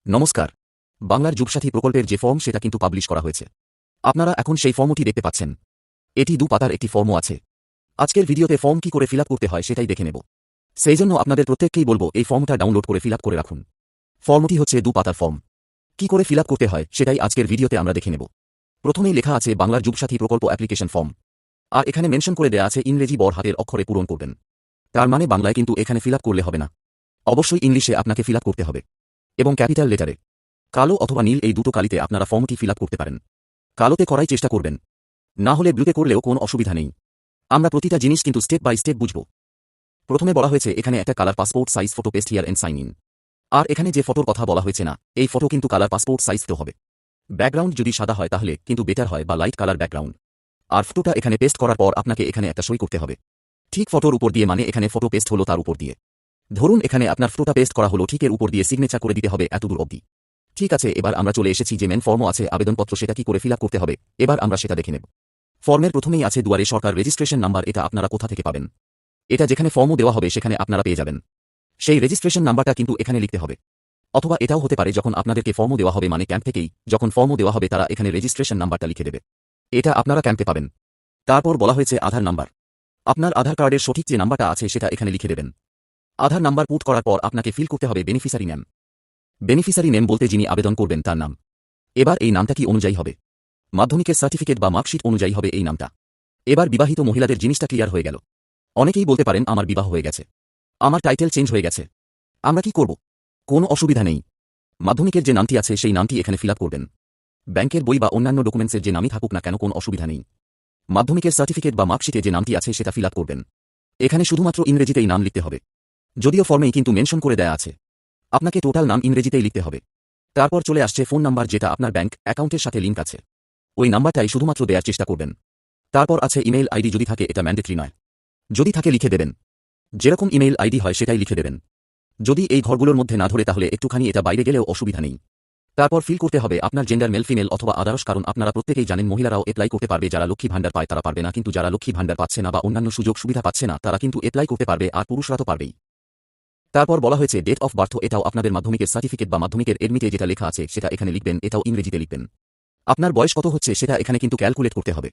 নমস্কার। বাংলার যুবসাথী প্রকল্পের যে ফর্ম সেটা কিন্তু পাবলিশ করা হয়েছে। আপনারা এখন সেই ফর্মটি দেখতে পাচ্ছেন। এটি 2 পাতার একটি ফর্মও আছে। আজকের ভিডিওতে ফর্ম কি করে ফিল আপ করতে হয় সেটাই দেখে নেব। সেই জন্য আপনাদের প্রত্যেককেই বলবো এই ফর্মটা ডাউনলোড করে ফিল আপ করে রাখুন। ফর্মটি হচ্ছে 2 পাতার ফর্ম। কি করে ফিল আপ করতে হয় সেটাই আজকের ভিডিওতে আমরা দেখে নেব। প্রথমেই লেখা আছে বাংলার যুবসাথী প্রকল্প অ্যাপ্লিকেশন ফর্ম। আর এখানে মেনশন করে দেয়া আছে ইংরেজি বড় হাতের অক্ষরে পূরণ করবেন। তার মানে বাংলায় কিন্তু এখানে ফিল আপ করলে হবে না। অবশ্যই ইংলিশে আপনাকে ফিল আপ করতে হবে। এবং ক্যাপিটাল লেটারে। কালো অথবা নীল এই দুটো কালিতে আপনারা ফর্মটি ফিল আপ করতে পারেন। কালোতে করাই চেষ্টা করবেন। না হলে ব্লুতে করলেও কোনো অসুবিধা নেই। আমরা প্রতিটা জিনিস কিন্তু স্টেপ বাই স্টেপ বুঝব। প্রথমে বলা হয়েছে এখানে একটা colour passport size photo paste here and sign in. আর এখানে যে ফটোর কথা বলা হয়েছে না, এই ফটো কিন্তু কালার পাসপোর্ট সাইজ তো হবে। ব্যাকগ্রাউন্ড যদি সাদা হয় তাহলে কিন্তু বেটার হয় বা লাইট কালার ব্যাকগ্রাউন্ড। আর ফটোটা এখানে পেস্ট করার পর আপনাকে এখানে একটা সই করতে হবে। ঠিক ফটোর উপর দিয়ে, মানে এখানে ফটো পেস্ট হলো তার উপর দিয়ে। ধরুন এখানে আপনার ফটোটা পেস্ট করা হলো, ঠিক এর উপর দিয়ে সিগনেচার করে দিতে হবে এতদূর অবধি। ঠিক আছে, এবার আমরা চলে এসেছি যে মেন ফর্মও আছে আবেদনপত্র, সেটা কি করে ফিল আপ করতে হবে এবার আমরা সেটা দেখে নেব। ফর্মের প্রথমেই আছে দুয়ারে সরকার রেজিস্ট্রেশন নাম্বার। এটা আপনারা কোথা থেকে পাবেন? এটা যেখানে ফর্মও দেওয়া হবে সেখানে আপনারা পেয়ে যাবেন। সেই রেজিস্ট্রেশন নাম্বারটা কিন্তু এখানে লিখতে হবে। অথবা এটাও হতে পারে যখন আপনাদেরকে ফর্মও দেওয়া হবে, মানে ক্যাম্প থেকেই যখন ফর্মও দেওয়া হবে তারা এখানে রেজিস্ট্রেশন নাম্বারটা লিখে দেবে। এটা আপনারা ক্যাম্পে পাবেন। তারপর বলা হয়েছে আধার নাম্বার। আপনার আধার কার্ডের সঠিক যে নাম্বারটা আছে সেটা এখানে লিখে দেবেন। আধার নাম্বার পুট করার পর আপনাকে ফিল করতে হবে বেনিফিশিয়ারি নেম। বেনিফিশিয়ারি নেম বলতে যিনি আবেদন করবেন তার নাম। এবার এই নামটা কি অনুযায়ী হবে? মাধ্যমিকের সার্টিফিকেট বা মার্কশিট অনুযায়ী হবে এই নামটা। এবার বিবাহিত মহিলাদের জিনিসটা ক্লিয়ার হয়ে গেল। অনেকেই বলতে পারেন আমার বিবাহ হয়ে গেছে, আমার টাইটেল চেঞ্জ হয়ে গেছে, আমরা কি করব? কোনো অসুবিধা নেই। মাধ্যমিকের যে নামটি আছে সেই নামটি এখানে ফিল আপ করবেন। ব্যাংকের বই বা অন্যান্য ডকুমেন্টসের যে নামই থাকুক না কেন কোনো অসুবিধা নেই। মাধ্যমিকের সার্টিফিকেট বা মার্কশিটে যে নামটি আছে সেটা ফিল আপ করবেন। এখানে শুধুমাত্র ইংরেজিতেই নাম লিখতে হবে। যদিও ফর্মেই কিন্তু মেনশন করে দেয়া আছে আপনাকে টোটাল নাম ইংরেজিতেই লিখতে হবে। তারপর চলে আসছে ফোন নাম্বার, যেটা আপনার ব্যাংক অ্যাকাউন্টের সাথে লিঙ্ক আছে। ওই নাম্বারটাই শুধুমাত্র দেওয়ার চেষ্টা করবেন। তারপর আছে ইমেইল আইডি, যদি থাকে এটা ম্যান্ডেটরি নয়। যদি থাকে লিখে দেবেন। যেরকম ইমেইল আইডি হয় সেটাই লিখে দেবেন। যদি এই ঘরগুলোর মধ্যে না ধরে তাহলে একটুখানি এটা বাইরে গেলেও অসুবিধা নেই। তারপর ফিল করতে হবে আপনার জেন্ডার মেল ফিমেল অথবা আদার্স, কারণ আপনারা প্রত্যেকেই জানেন মহিলারাও অ্যাপ্লাই করতে পারবে। যারা লক্ষ্মী ভান্ডার পায় তারা পারবে না, কিন্তু যারা লক্ষ্মী ভান্ডার পাচ্ছে না বা অন্যান্য সুযোগ সুবিধা পাচ্ছে না তারা কিন্তু অ্যাপ্লাই করতে পারবে, আর পুরুষরা তো পারবেই। তারপর বলা হয়েছে ডেট অফ বার্থ। এটাও আপনাদের মাধ্যমিকের সার্টিফিকেট বা মাধ্যমিকের এডমিটে যেটা লেখা আছে সেটা এখানে লিখবেন। এটাও ইংরেজিতে লিখবেন। আপনার বয়স কত হচ্ছে সেটা এখানে কিন্তু ক্যালকুলেট করতে হবে।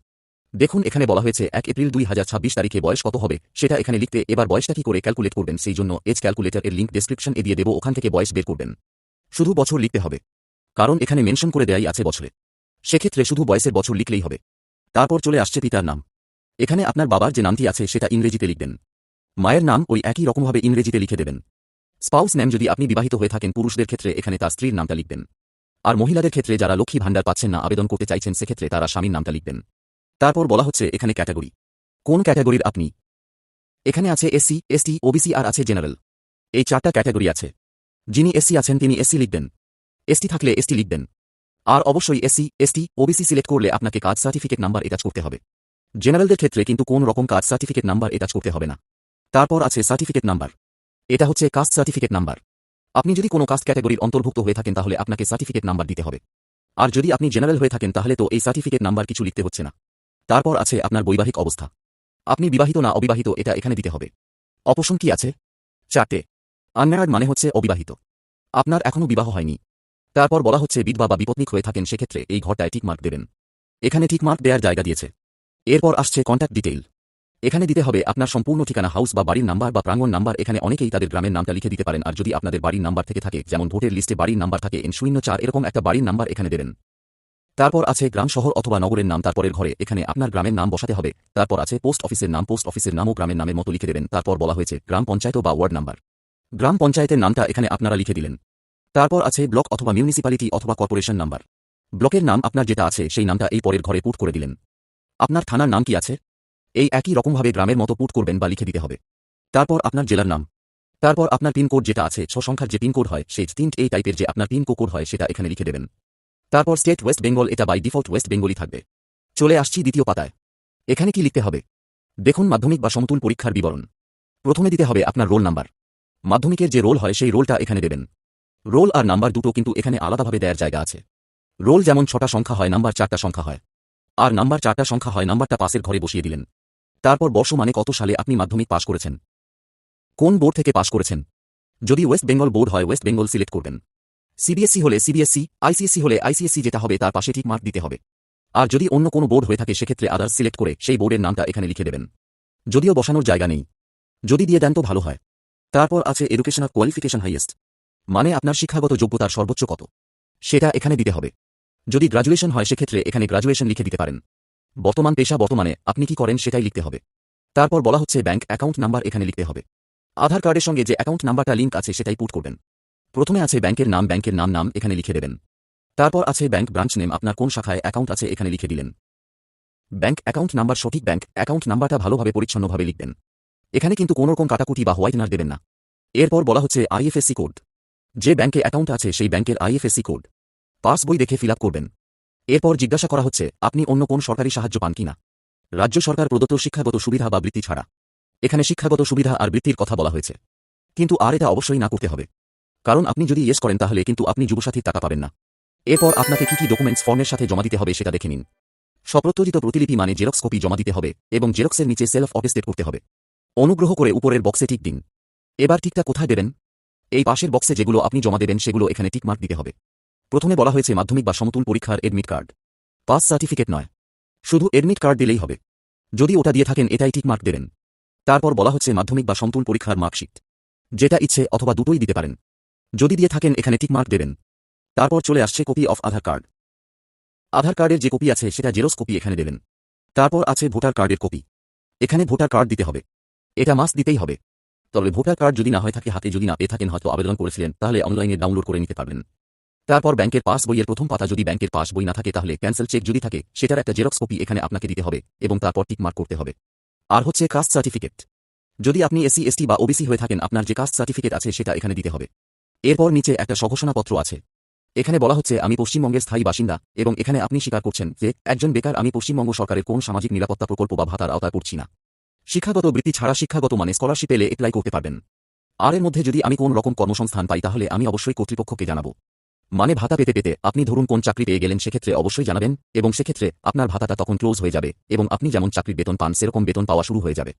দেখুন এখানে বলা হয়েছে 1 এপ্রিল 2026 তারিখে বয়স কত হবে সেটা এখানে লিখতে। এবার বয়সটা কি করে ক্যালকুলেট করবেন সেই জন্য এজ ক্যালকুলেটর এর লিঙ্ক ডেসক্রিপশন এ দিয়ে দেবো, ওখান থেকে বয়স বের করবেন। শুধু বছর লিখতে হবে, কারণ এখানে মেনশন করে দেয়াই আছে বছরে। সেক্ষেত্রে শুধু বয়সের বছর লিখলেই হবে। তারপর চলে আসছে পিতার নাম। এখানে আপনার বাবার যে নামটি আছে সেটা ইংরেজিতে লিখবেন। মায়ের নাম ওই একই রকমভাবে ইংরেজিতে লিখে দেবেন। স্পাউস নেম, যদি আপনি বিবাহিত হয়ে থাকেন পুরুষদের ক্ষেত্রে এখানে তার স্ত্রীর নামটা লিখবেন। আর মহিলাদের ক্ষেত্রে যারা লক্ষ্মী ভান্ডার পাচ্ছেন না আবেদন করতে চাইছেন সেক্ষেত্রে তারা স্বামীর নামটা লিখবেন। তারপর বলা হচ্ছে এখানে ক্যাটাগরি। কোন ক্যাটাগরির আপনি? এখানে আছে এসসি, এসটি, ওবিসি আর আছে জেনারেল। এই 4টা ক্যাটাগরি আছে। যিনি এসসি আছেন তিনি এসসি লিখবেন। এসটি থাকলে এসটি লিখবেন। আর অবশ্যই এসসি, এসটি, ওবিসি সিলেক্ট করলে আপনাকে কাস্ট সার্টিফিকেট নাম্বার অ্যাটাচ করতে হবে। জেনারেলদের ক্ষেত্রে কিন্তু কোন রকম কাস্ট সার্টিফিকেট নাম্বার অ্যাটাচ করতে হবে না। তারপর আছে সার্টিফিকেট নাম্বার। এটা হচ্ছে কাস্ট সার্টিফিকেট নাম্বার। আপনি যদি কোনো কাস্ট ক্যাটাগরির অন্তর্ভুক্ত হয়ে থাকেন তাহলে আপনাকে সার্টিফিকেট নাম্বার দিতে হবে। আর যদি আপনি জেনারেল হয়ে থাকেন তাহলে তো এই সার্টিফিকেট নাম্বার কিছু লিখতে হচ্ছে না। তারপর আছে আপনার বৈবাহিক অবস্থা। আপনি বিবাহিত না অবিবাহিত এটা এখানে দিতে হবে। অপশন কি আছে? 4টে। আনম্যারিড মানে হচ্ছে অবিবাহিত। আপনার এখনো বিবাহ হয়নি। তারপর বলা হচ্ছে বিধবা বা বিপত্নিক হয়ে থাকেন, সেক্ষেত্রে এই ঘরটায় টিক মার্ক দেবেন। এখানে টিক মার্ক দেওয়ার জায়গা দিয়েছে। এরপর আসছে কন্ট্যাক্ট ডিটেইল। এখানে দিতে হবে আপনার সম্পূর্ণ ঠিকানা, হাউস বা বাড়ির নাম্বার বা প্রাঙ্গণ নাম্বার। এখানে অনেকেই তাদের গ্রামের নামটা লিখে দিতে পারেন। আর যদি আপনাদের বাড়ির নাম্বার থেকে থাকে, যেমন ভোটের লিস্টে বাড়ির নাম্বার থাকে N04, এরকম একটা বাড়ির নাম্বার এখানে দেবেন। তারপর আছে গ্রাম, শহর অথবা নগরের নাম। তারপরের ঘরে এখানে আপনার গ্রামের নাম বসাতে হবে। তারপর আছে পোস্ট অফিসের নাম। পোস্ট অফিসের নামও গ্রামের নামের মতো লিখে দেবেন। তারপর বলা হয়েছে গ্রাম পঞ্চায়েত বা ওয়ার্ড নাম্বার। গ্রাম পঞ্চায়েতের নামটা এখানে আপনারা লিখে দিলেন। তারপর আছে ব্লক অথবা মিউনিসিপ্যালিটি অথবা কর্পোরেশন নাম্বার। ব্লকের নাম আপনার যেটা আছে সেই নামটা এই পরের ঘরে পুট করে দিলেন। আপনার থানার নাম কি আছে এই একই রকমভাবে গ্রামের মতো পুট করবেন বা লিখে দিতে হবে। তারপর আপনার জেলার নাম। তারপর আপনার পিনকোড যেটা আছে 6 সংখ্যার যে পিনকোড হয় সেই 3 এই টাইপের যে আপনার পিনকোড হয় সেটা এখানে লিখে দেবেন। তারপর স্টেট ওয়েস্ট বেঙ্গল, এটা বাই ডিফল্ট ওয়েস্ট বেঙ্গলই থাকবে। চলে আসছি দ্বিতীয় পাতায়। এখানে কি লিখতে হবে? দেখুন মাধ্যমিক বা সমতুল পরীক্ষার বিবরণ। প্রথমে দিতে হবে আপনার রোল নাম্বার। মাধ্যমিকের যে রোল হয় সেই রোলটা এখানে দেবেন। রোল আর নাম্বার দুটো কিন্তু এখানে আলাদাভাবে দেওয়ার জায়গা আছে। রোল যেমন 6টা সংখ্যা হয়, নাম্বার 4টা সংখ্যা হয়। আর নাম্বার 4টা সংখ্যা হয়, নাম্বারটা পাশের ঘরে বসিয়ে দিলেন। তারপর বর্ষ মানে কত সালে আপনি মাধ্যমিক পাশ করেছেন, কোন বোর্ড থেকে পাশ করেছেন। যদি ওয়েস্ট বেঙ্গল বোর্ড হয় ওয়েস্ট বেঙ্গল সিলেক্ট করবেন। সিবিএসই হলে সিবিএসই, আইসিএসই হলে আইসিএসই যেটা হবে তার পাশে টিক মার্ক দিতে হবে। আর যদি অন্য কোনো বোর্ড হয়ে থাকে সেক্ষেত্রে আদার্স সিলেক্ট করে সেই বোর্ডের নামটা এখানে লিখে দেবেন। যদিও বসানোর জায়গা নেই, যদি দিয়ে দেন তো ভালো হয়। তারপর আছে এডুকেশনাল কোয়ালিফিকেশন হাইয়েস্ট, মানে আপনার শিক্ষাগত যোগ্যতার সর্বোচ্চ কত সেটা এখানে দিতে হবে। যদি গ্র্যাজুয়েশন হয় সেক্ষেত্রে এখানে গ্র্যাজুয়েশন লিখে দিতে পারেন। বর্তমান পেশা, বর্তমানে আপনি কি করেন সেটাই লিখতে হবে। তারপর বলা হচ্ছে ব্যাংক অ্যাকাউন্ট নাম্বার এখানে লিখতে হবে। আধার কার্ডের সঙ্গে যে অ্যাকাউন্ট নাম্বারটা লিঙ্ক আছে সেটাই পুট করবেন। প্রথমে আছে ব্যাংকের নাম এখানে লিখে দেবেন। তারপর আছে ব্যাংক ব্রাঞ্চ নেম, আপনার কোন শাখায় অ্যাকাউন্ট আছে এখানে লিখে দিলেন। ব্যাংক অ্যাকাউন্ট নাম্বার, সঠিক ব্যাংক অ্যাকাউন্ট নাম্বারটা ভালোভাবে পরিচ্ছন্নভাবে লিখবেন। এখানে কিন্তু কোনো রকম কাটাকুটি বা হোয়াইটনার দেবেন না। এরপর বলা হচ্ছে আইএফএসসি কোড, যে ব্যাংকে অ্যাকাউন্ট আছে সেই ব্যাংকের আইএফএসসি কোড পাসবই দেখে ফিল আপ করবেন। এরপর জিজ্ঞাসা করা হচ্ছে আপনি অন্য কোন সরকারি সাহায্য পান কিনা, রাজ্য সরকার প্রদত্ত শিক্ষাগত সুবিধা বা বৃত্তি ছাড়া। এখানে শিক্ষাগত সুবিধা আর বৃত্তির কথা বলা হয়েছে, কিন্তু আর এটা অবশ্যই না করতে হবে, কারণ আপনি যদি ইয়েস করেন তাহলে কিন্তু আপনি যুবসাথীর টাকা পাবেন না। এরপর আপনাকে কি কি ডকুমেন্টস ফর্মের সাথে জমা দিতে হবে সেটা দেখে নিন। সপ্রত্যজিত প্রতিলিপি মানে জেরক্স কপি জমা দিতে হবে এবং জেরক্সের নিচে সেলফ অটেস্টেড করতে হবে। অনুগ্রহ করে উপরের বক্সে টিক দিন। এবার টিকটা কোথায় দেবেন? এই পাশের বক্সে যেগুলো আপনি জমা দেবেন সেগুলো এখানে টিক মার্ক দিতে হবে। প্রথমে বলা হয়েছে মাধ্যমিক বা সমতুল পরীক্ষার এডমিট কার্ড, পাস সার্টিফিকেট নয়, শুধু এডমিট কার্ড দিলেই হবে। যদি ওটা দিয়ে থাকেন এটাই টিক মার্ক দেবেন। তারপর বলা হচ্ছে মাধ্যমিক বা সমতুল পরীক্ষার মার্কশিট, যেটা ইচ্ছে অথবা দুটোই দিতে পারেন। যদি দিয়ে থাকেন এখানে টিক মার্ক দেবেন। তারপর চলে আসছে কপি অফ আধার কার্ড। আধার কার্ডের যে কপি আছে সেটা জেরক্স কপি এখানে দেবেন। তারপর আছে ভোটার কার্ডের কপি, এখানে ভোটার কার্ড দিতে হবে, এটা মাস্ট দিতেই হবে। তবে ভোটার কার্ড যদি না হয় থাকে হাতে, যদি না পেয়ে থাকেন হয়তো আবেদন করেছিলেন তাহলে অনলাইনে ডাউনলোড করে নিতে পারবেন। তারপর ব্যাংকের পাস বইয়ের প্রথম পাতা, যদি ব্যাংকের পাস বই না থাকে তাহলে ক্যান্সেল চেক যদি থাকে সেটার একটা জেরক্স কপি এখানে আপনাকে দিতে হবে এবং তারপর টিক মার্ক করতে হবে। আর হচ্ছে কাস্ট সার্টিফিকেট, যদি আপনি এসসি এসটি বা ওবিসি হয়ে থাকেন আপনার যে কাস্ট সার্টিফিকেট আছে সেটা এখানে দিতে হবে। এরপর নিচে একটা স্বঘোষণাপত্র আছে, এখানে বলা হচ্ছে আমি পশ্চিমবঙ্গের স্থায়ী বাসিন্দা এবং এখানে আপনি স্বীকার করছেন যে একজন বেকার, আমি পশ্চিমবঙ্গ সরকারের কোন সামাজিক নিরাপত্তা প্রকল্প বা ভাতার আওতায় পড়ছি না। শিক্ষাগত বৃত্তি ছাড়া শিক্ষাগত মানে স্কলারশিপ এলে অ্যাপ্লাই করতে পারবেন। আর এর মধ্যে যদি আমি কোন রকম কর্মসংস্থান পাই তাহলে আমি অবশ্যই কর্তৃপক্ষকে জানাবো। মানে ভাতা পেতে পেতে আপনি ধরুন কোন চাকরি পেয়ে গেলেন সেক্ষেত্রে অবশ্যই জানাবেন এবং সেক্ষেত্রে আপনার ভাতাটা তখন ক্লোজ হয়ে যাবে এবং আপনি যেমন চাকরির বেতন পান সেরকম বেতন পাওয়া শুরু হয়ে যাবে।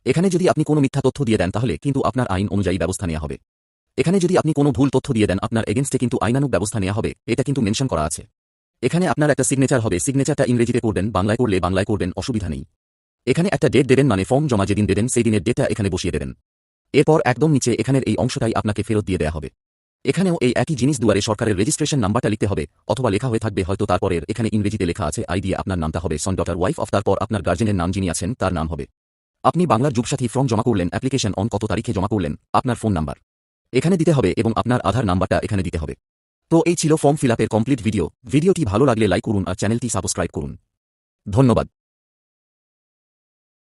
এখানে যদি আপনি কোনো মিথ্যা তথ্য দিয়ে দেন তাহলে কিন্তু আপনার আইন অনুযায়ী ব্যবস্থা নেওয়া হবে। এখানে যদি আপনি কোনো ভুল তথ্য দিয়ে দেন আপনার এগেনস্টে কিন্তু আইনানুগ ব্যবস্থা নেওয়া হবে, এটা কিন্তু মেনশন করা আছে। এখানে আপনার একটা সিগনেচার হবে, সিগনেচারটা ইংরেজিতে করবেন, বাংলায় করলে বাংলায় করবেন, অসুবিধা নেই। এখানে একটা ডেট দেবেন, মানে ফর্ম জমা যেদিন দেবেন সেই দিনের ডেটটা এখানে বসিয়ে দেবেন। এরপর একদম নিচে এখানের এই অংশটাই আপনাকে ফেরত দিয়ে দেওয়া হবে। এখানেও এই একই জিনিস দুয়ারে সরকারের রেজিস্ট্রেশন নাম্বারটা লিখতে হবে, অথবা লেখা হয়ে থাকবে হয়তো তারপরের এখানে ইংরেজিতে লেখা আছে আই দিয়ে আপনার নামটা হবে সন ডটার ওয়াইফ অফ, তারপর আপনার গার্জেনের নাম যিনি আছেন তার নাম হবে। আপনি বাংলার যুবসাথী ফর্ম জমা করলেন, অ্যাপ্লিকেশন অন কত তারিখে জমা করলেন, আপনার ফোন নাম্বার এখানে দিতে হবে এবং আপনার আধার নাম্বারটা এখানে দিতে হবে। তো এই ছিল ফর্ম ফিল আপের কমপ্লিট ভিডিওটি ভালো লাগলে লাইক করুন আর চ্যানেলটি সাবস্ক্রাইব করুন। ধন্যবাদ।